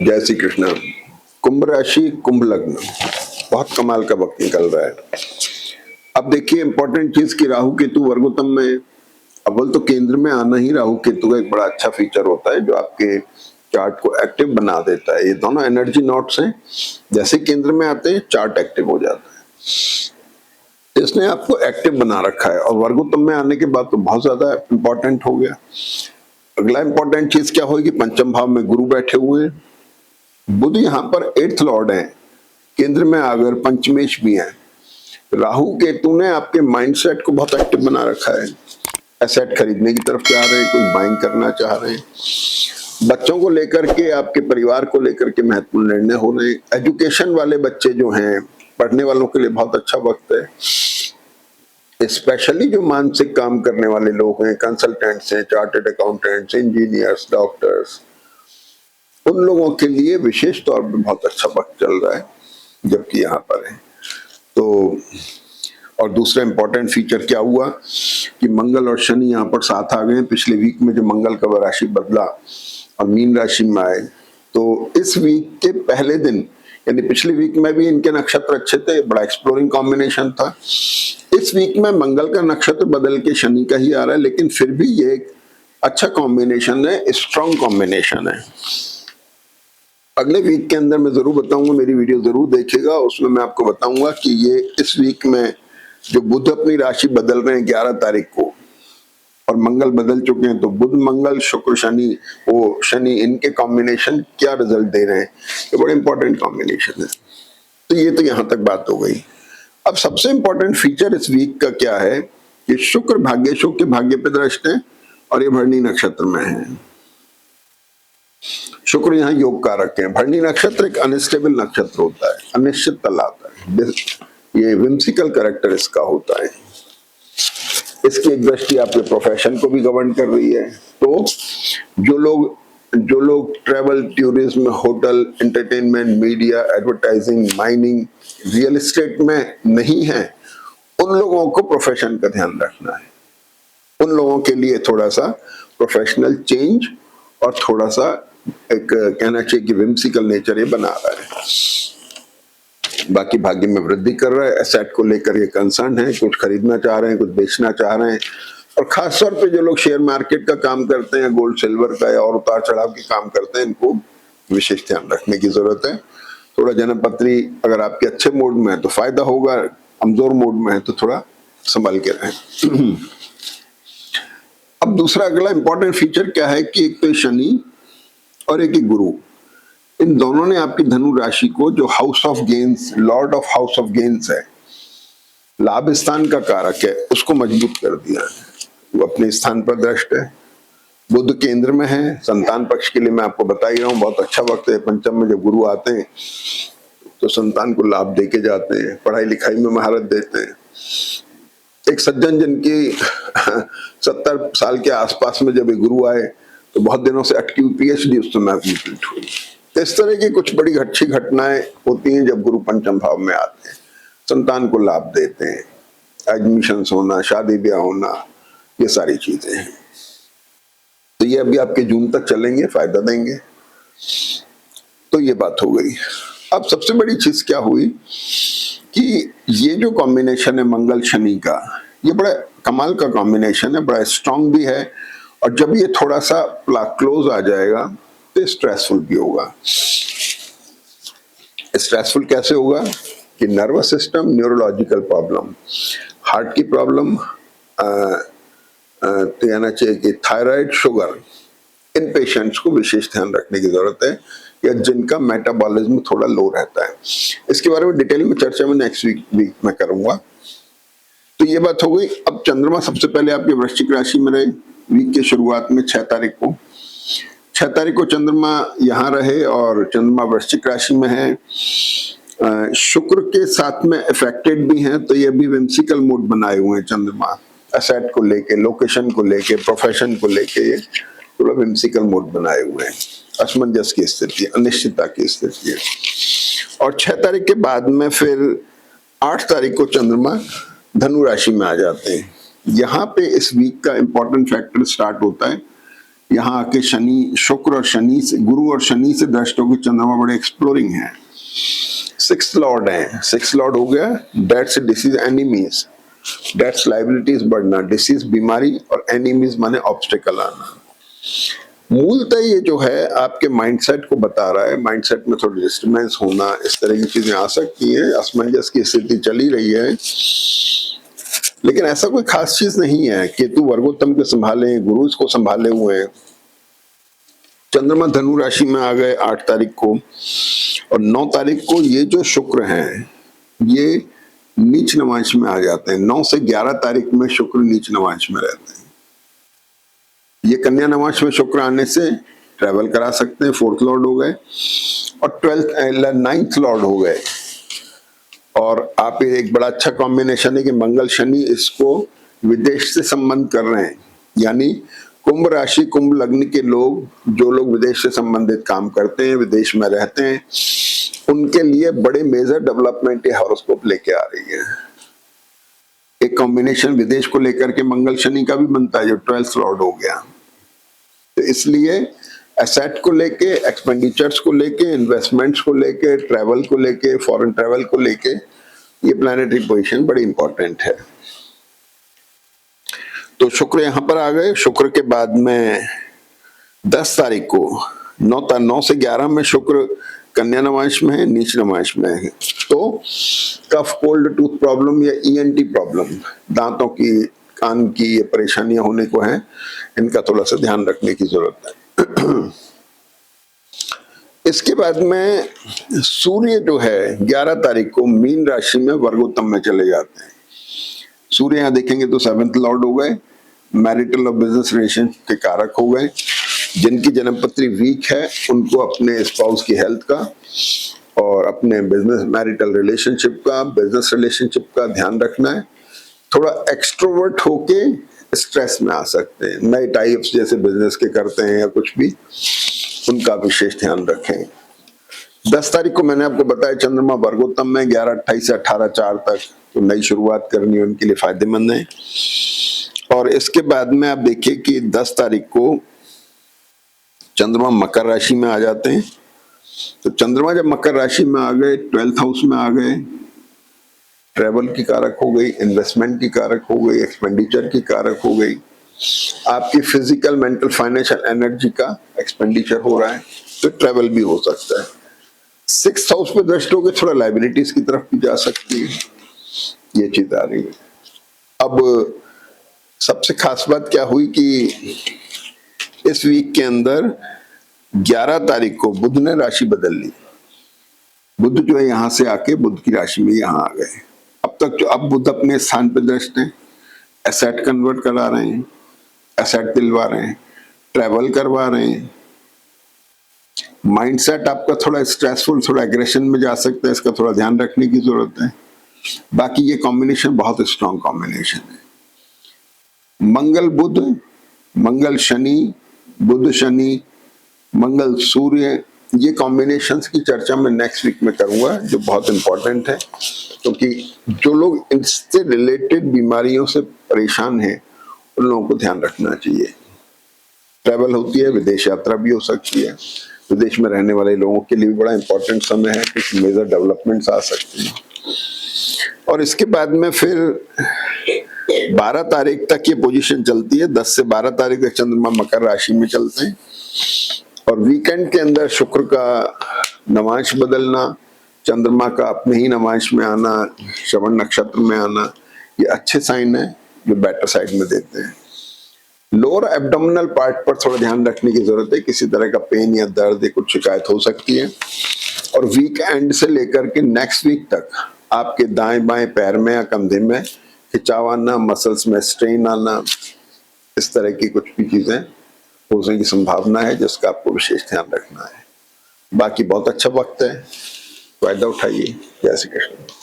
जय श्री कृष्ण। कुंभ राशि कुंभ लग्न, बहुत कमाल का वक्त निकल रहा है। अब देखिए इंपॉर्टेंट चीज की राहु केतु वर्गोत्तम में, अव्वल तो केंद्र में आना ही राहु केतु का एक बड़ा अच्छा फीचर होता है जो आपके चार्ट को एक्टिव बना देता है। ये दोनों एनर्जी नोट्स हैं, जैसे केंद्र में आते हैं चार्ट एक्टिव हो जाता है। इसने आपको एक्टिव बना रखा है और वर्गोत्तम में आने के बाद तो बहुत ज्यादा इंपॉर्टेंट हो गया। अगला इंपॉर्टेंट चीज क्या होगी, पंचम भाव में गुरु बैठे हुए हैं, बुध यहाँ पर 8th लॉर्ड है, केंद्र में आकर पंचमेश भी है। राहु केतु ने आपके माइंडसेट को बहुत एक्टिव बना रखा है। एसेट खरीदने की तरफ जा रहे हैं, कोई बाइंग करना चाह रहे हैं, बच्चों को लेकर के, आपके परिवार को लेकर के महत्वपूर्ण निर्णय हो रहे हैं। एजुकेशन वाले बच्चे जो हैं, पढ़ने वालों के लिए बहुत अच्छा वक्त है। स्पेशली जो मानसिक काम करने वाले लोग हैं, कंसल्टेंट्स हैं, चार्टर्ड अकाउंटेंट्स, इंजीनियर्स, डॉक्टर्स, उन लोगों के लिए विशेष तौर पे बहुत अच्छा वक्त चल रहा है जबकि यहाँ पर है तो। और दूसरा इंपॉर्टेंट फीचर क्या हुआ कि मंगल और शनि यहाँ पर साथ आ गए। पिछले वीक में जो मंगल का राशि बदला और मीन राशि में आए, तो इस वीक के पहले दिन, यानी पिछले वीक में भी इनके नक्षत्र अच्छे थे, बड़ा एक्सप्लोरिंग कॉम्बिनेशन था। इस वीक में मंगल का नक्षत्र बदल के शनि का ही आ रहा है, लेकिन फिर भी ये एक अच्छा कॉम्बिनेशन है, स्ट्रॉन्ग कॉम्बिनेशन है। अगले वीक के अंदर मैं जरूर बताऊंगा, मेरी वीडियो जरूर देखिएगा, उसमें मैं आपको बताऊंगा कि ये इस वीक में जो बुध अपनी राशि बदल रहे हैं 11 तारीख को, और मंगल बदल चुके हैं, तो बुध मंगल शुक्र शनि, वो शनि, इनके कॉम्बिनेशन क्या रिजल्ट दे रहे हैं, ये बड़े इंपॉर्टेंट कॉम्बिनेशन है। तो ये तो यहां तक बात हो गई। अब सबसे इंपॉर्टेंट फीचर इस वीक का क्या है कि शुक्र भाग्येशु के भाग्य पे दृष्ट है और ये भरणी नक्षत्र में है। शुक्र यहाँ योग कारक है। भरणी नक्षत्र एक अनस्टेबल नक्षत्र होता है, अनिश्चितता लाता है, ये विम्सिकल कैरेक्टर इसका होता है। इसकी एक दृष्टि आपके प्रोफेशन को भी गवर्न कर रही है। तो जो लोग travel, tourism, hotel, entertainment, media, advertising, mining, real estate में नहीं है, उन लोगों को प्रोफेशन का ध्यान रखना है। उन लोगों के लिए थोड़ा सा प्रोफेशनल चेंज और थोड़ा सा एक कहना चाहिए कि विम्सिकल नेचर ये बना रहा है। बाकी भाग्य में वृद्धि कर रहा है। एसेट को लेकर ये कंसर्न है, कुछ खरीदना चाह रहे हैं, कुछ बेचना चाह रहे हैं, और खासतौर पे जो लोग शेयर मार्केट का काम करते हैं, गोल्ड सिल्वर का या और उतार चढ़ाव के काम करते हैं, इनको विशेष ध्यान रखने की जरूरत है। थोड़ा जन्मपत्री अगर आपके अच्छे मूड में है तो फायदा होगा, कमजोर मूड में है तो थोड़ा संभल के रहें। अब दूसरा अगला इंपॉर्टेंट फीचर क्या है कि एक तो शनि और एक ही गुरु, इन दोनों ने आपकी धनु राशि को, जो house of gains, Lord of house of gains है, लाभ स्थान का कारक है, उसको मजबूत कर दिया है। वो अपने स्थान पर दृष्ट है, बुध केंद्र में है। संतान पक्ष के लिए मैं आपको बता ही रहा हूँ, बहुत अच्छा वक्त है। पंचम में जब गुरु आते हैं तो संतान को लाभ देके जाते हैं, पढ़ाई लिखाई में महारत देते हैं। एक सज्जन जिनकी 70 साल के आसपास में जब ये गुरु आए तो बहुत दिनों से अटकी हुई पीएचडी उस समय कंप्लीट हुई। इस तरह की कुछ बड़ी अच्छी घटनाएं होती हैं जब गुरु पंचम भाव में आते हैं, संतान को लाभ देते हैं, एडमिशन होना, शादी ब्याह होना, ये सारी चीजें हैं। तो ये अभी आपके जून तक चलेंगे, फायदा देंगे। तो ये बात हो गई। अब सबसे बड़ी चीज क्या हुई कि ये जो कॉम्बिनेशन है मंगल शनि का, ये बड़ा कमाल का कॉम्बिनेशन है, बड़ा स्ट्रांग भी है, और जब ये थोड़ा सा क्लोज आ जाएगा तो स्ट्रेसफुल भी होगा। स्ट्रेसफुल कैसे होगा कि nervous system, neurological problem, heart की प्रॉब्लम, तो कहना चाहिए कि थायराइड, शुगर, इन पेशेंट्स को विशेष ध्यान रखने की जरूरत है, या जिनका मेटाबॉलिज्म थोड़ा लो रहता है। इसके बारे में डिटेल में चर्चा मैं नेक्स्ट वीक में करूंगा। तो ये बात हो गई। अब चंद्रमा सबसे पहले आपके वृश्चिक राशि में रहे वीक के शुरुआत में 6 तारीख को। 6 तारीख को चंद्रमा यहाँ रहे और चंद्रमा वृश्चिक राशि में है। शुक्र के साथ में अफेक्टेड भी हैं, तो ये भी विम्सिकल मूड बनाए हुए हैं चंद्रमा, एसेट को लेके, लोकेशन को लेके, प्रोफेशन को लेके, ये थोड़ा विम्सिकल मूड बनाए हुए हैं। असमंजस की स्थिति, अनिश्चितता की स्थिति है। और 6 तारीख के बाद में फिर 8 तारीख को चंद्रमा धनु राशि में आ जाते हैं। यहाँ पे इस वीक का इंपॉर्टेंट फैक्टर स्टार्ट होता है यहाँ आके शनि, शुक्र और शनि से, गुरु और शनि से दृष्ट होकर चंद्रमा बड़े एक्सप्लोरिंग है। 6th लॉर्ड है, 6th लॉर्ड हो गया debts, diseases, enemies. Debts liabilities बढ़ना, डिसीज बीमारी, और एनिमीज माने ऑब्स्टिकल आना। मूलतः ये जो है आपके माइंडसेट को बता रहा है, माइंडसेट में थोड़ी डिस्टर्बेंस होना, इस तरह की चीजें आ सकती हैं, असमंजस की स्थिति चली रही है, लेकिन ऐसा कोई खास चीज नहीं है। केतु वर्गोत्तम को संभाले, गुरु इसको संभाले हुए हैं। चंद्रमा धनु राशि में आ गए 8 तारीख को, और 9 तारीख को ये जो शुक्र हैं ये नीच नवांश में आ जाते हैं। 9 से 11 तारीख में शुक्र नीच नवांश में रहते हैं। ये कन्या नवांश में शुक्र आने से ट्रैवल करा सकते हैं, 4th लॉर्ड हो गए, और 9th लॉर्ड हो गए। और आप एक बड़ा अच्छा कॉम्बिनेशन है कि मंगल शनि इसको विदेश से संबंध कर रहे हैं, यानी कुंभ राशि, कुंभ लग्न के लोग, जो लोग विदेश से संबंधित काम करते हैं, विदेश में रहते हैं, उनके लिए बड़े मेजर डेवलपमेंट ये हॉरोस्कोप लेके आ रही है। एक कॉम्बिनेशन विदेश को लेकर के मंगल शनि का भी बनता है, जो 12th लॉर्ड हो गया। तो इसलिए एसेट को लेके, एक्सपेंडिचर्स को लेके, इन्वेस्टमेंट्स को लेके, ट्रैवल को लेके, फॉरेन ट्रैवल को लेके ये प्लैनेटरी पोजीशन बड़ी इंपॉर्टेंट है। तो शुक्र यहां पर आ गए। शुक्र के बाद में 10 तारीख को 9 से 11 में शुक्र कन्या नवांश में है, नीच नवांश में है। तो कफ, कोल्ड, टूथ प्रॉब्लम या ENT प्रॉब्लम, दांतों की, कान की ये परेशानियां होने को हैं, इनका थोड़ा सा ध्यान रखने की जरूरत है। इसके बाद में सूर्य जो है 11 तारीख को मीन राशि में वर्गोत्तम में चले जाते हैं। सूर्य यहाँ देखेंगे तो 7th लॉर्ड हो गए, मैरिटल और बिजनेस रिलेशन के कारक हो गए। जिनकी जन्मपत्री वीक है उनको अपने स्पाउस की हेल्थ का और अपने बिजनेस, मैरिटल रिलेशनशिप का, बिजनेस रिलेशनशिप का ध्यान रखना है। थोड़ा एक्सट्रोवर्ट होके स्ट्रेस में आ सकते हैं, नए टाइप्स जैसे बिजनेस के करते हैं या कुछ भी, उनका विशेष ध्यान रखें। 10 तारीख को मैंने आपको बताया चंद्रमा वर्गोत्तम में, 11-28 से 18-4 तक, तो नई शुरुआत करनी है उनके लिए फायदेमंद है। और इसके बाद में आप देखिए कि 10 तारीख को चंद्रमा मकर राशि में आ जाते हैं। तो चंद्रमा जब मकर राशि में आ गए, 12th हाउस में आ गए, ट्रैवल की कारक हो गई, इन्वेस्टमेंट की कारक हो गई, एक्सपेंडिचर की कारक हो गई, आपकी फिजिकल, मेंटल, फाइनेंशियल एनर्जी का एक्सपेंडिचर हो रहा है, तो ट्रैवल भी हो सकता है। 6th हाउस पे दृष्टि होकर थोड़ा लाइबिलिटीज की तरफ भी जा सकती है, ये चीज आ रही है। अब सबसे खास बात क्या हुई कि इस वीक के अंदर 11 तारीख को बुध ने राशि बदल ली। बुध जो है यहां से आके बुध की राशि में यहां आ गए। अब तक जो, अब बुध अपने स्थान पर दृष्ट है, एसेट कन्वर्ट करा रहे हैं, एसेट दिलवा रहे हैं, ट्रैवल करवा रहे हैं। माइंडसेट आपका थोड़ा स्ट्रेसफुल, थोड़ा एग्रेशन में जा सकता है, इसका थोड़ा ध्यान रखने की जरूरत है। बाकी ये कॉम्बिनेशन बहुत स्ट्रॉन्ग कॉम्बिनेशन है। मंगल बुध, मंगल शनि, बुध शनि, मंगल सूर्य, ये कॉम्बिनेशंस की चर्चा मैं नेक्स्ट वीक में करूंगा, जो बहुत इंपॉर्टेंट है, क्योंकि जो लोग इससे रिलेटेड बीमारियों से परेशान हैं उन लोगों को ध्यान रखना चाहिए। ट्रैवल होती है, विदेश यात्रा भी हो सकती है, विदेश में रहने वाले लोगों के लिए भी बड़ा इंपॉर्टेंट समय है, कुछ मेजर डेवलपमेंट्स आ सकते हैं। और इसके बाद में फिर 12 तारीख तक ये पोजीशन चलती है, 10 से 12 तारीख तक चंद्रमा मकर राशि में चलते हैं। और वीकेंड के अंदर शुक्र का नवांश बदलना, चंद्रमा का अपने ही नवांश में आना, श्रवण नक्षत्र में आना, ये अच्छे साइन है जो बेटर साइड में देते हैं। लोअर एब्डोमिनल पार्ट पर थोड़ा ध्यान रखने की जरूरत है, किसी तरह का पेन या दर्द या कुछ शिकायत हो सकती है। और वीक एंड से लेकर के नेक्स्ट वीक तक आपके दाएं बाएं पैर में या कंधे में खिंचाव आना, मसल्स में स्ट्रेन आना, इस तरह की कुछ भी चीजें होने की संभावना है, जिसका आपको विशेष ध्यान रखना है। बाकी बहुत अच्छा वक्त है, फायदा उठाइए। जय श्री कृष्ण।